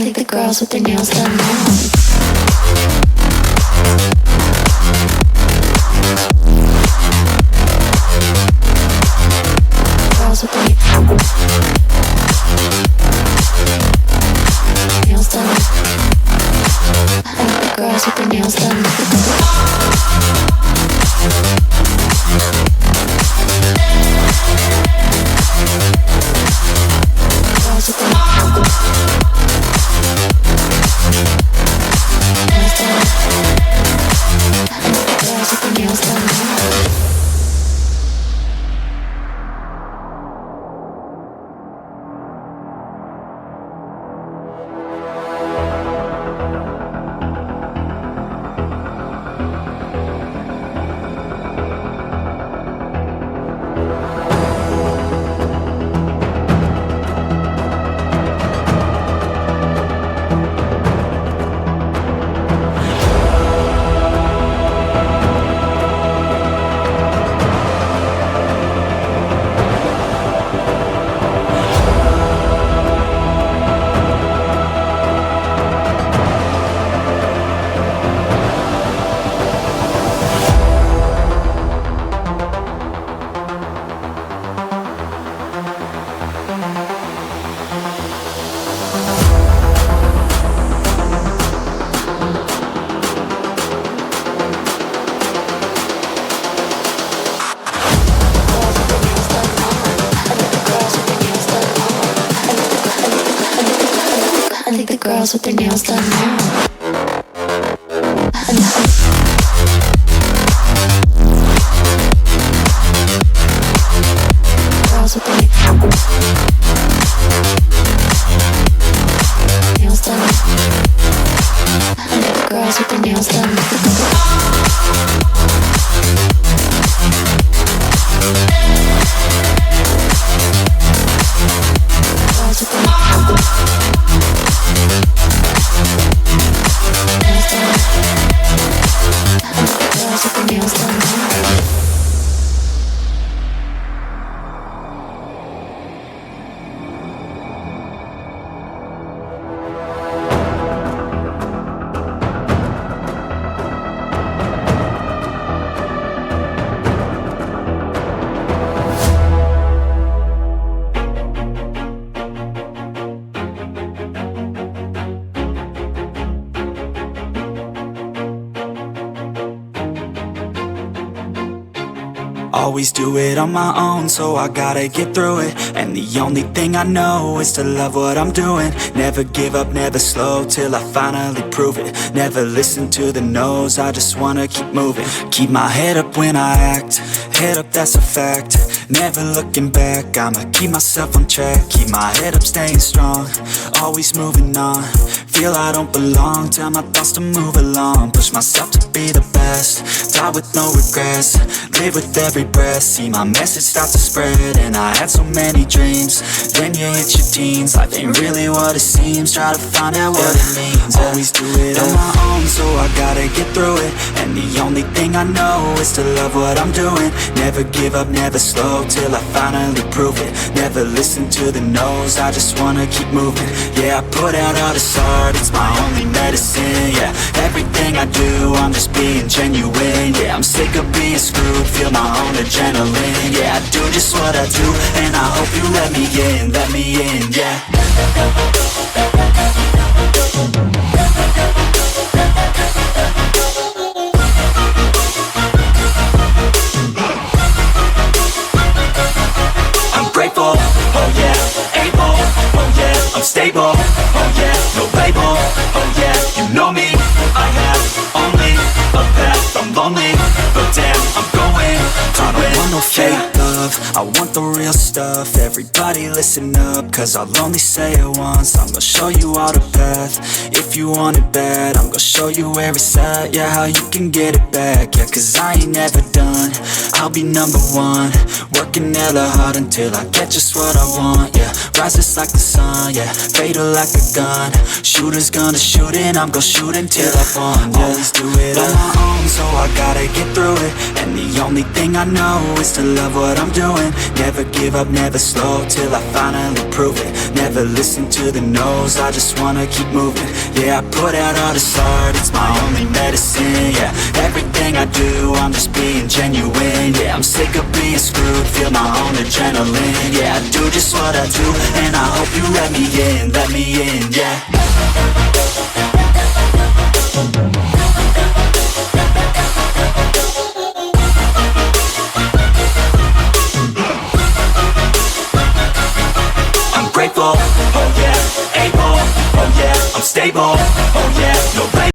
think the girls with their nails done now. Girls with their nails done. I think the girls with their nails done. Girls with their nails done. Girls with their nails done now. Girls with their nails done. Girls with their nails done. Always do it on my own, so I gotta get through it. And the only thing I know is to love what I'm doing. Never give up, never slow, till I finally prove it. Never listen to the no's, I just wanna keep moving. Keep my head up when I act, head up, that's a fact. Never looking back, I'ma keep myself on track. Keep my head up, staying strong, always moving on. Feel I don't belong, tell my thoughts to move along. Push myself to be the best, die with no regrets. Live with every breath, see my message start to spread. And I had so many dreams, then you hit your teens. Life ain't really what it seems, try to find out what it means. Always do it on my own, so I gotta get through it. And the only thing I know is to love what I'm doing. Never give up, never slow, till I finally prove it. Never listen to the no's, I just wanna keep moving. Yeah, I put out all this art, it's my only medicine. Yeah, everything I do, I'm just being genuine. Yeah, I'm sick of being screwed, feel my own adrenaline. Yeah, I do just what I do, and I hope you let me in, yeah. I'm grateful, oh yeah, able, oh yeah, I'm stable, oh yeah, no label, oh yeah, you know me, I have only a path, I'm lonely, but damn, I'm going to win. I don't want no fake love, I want the real stuff. Everybody listen up, cause I'll only say it once. I'm gonna show you all the path, if you want it bad. I'm gonna show you where it's at, yeah, how you can get it back. Yeah, cause I ain't never done, I'll be number one. Working hella hard until I get just what I want, yeah. Rises like the sun, yeah, fatal like a gun. Shooter's gonna shoot and I'm gonna shoot until I won, yeah. Always do it on my own, so I gotta get through it. And the only thing I know is to love what I'm doing. doing. Never give up, never slow, till I finally prove it. Never listen to the no's, I just wanna keep moving. Yeah, I put out all this art, it's my only medicine. Yeah, everything I do, I'm just being genuine. Yeah, I'm sick of being screwed, feel my own adrenaline. Yeah, I do just what I do, and I hope you let me in, yeah. I'm grateful, oh yeah, able, oh yeah, I'm stable, oh yeah, no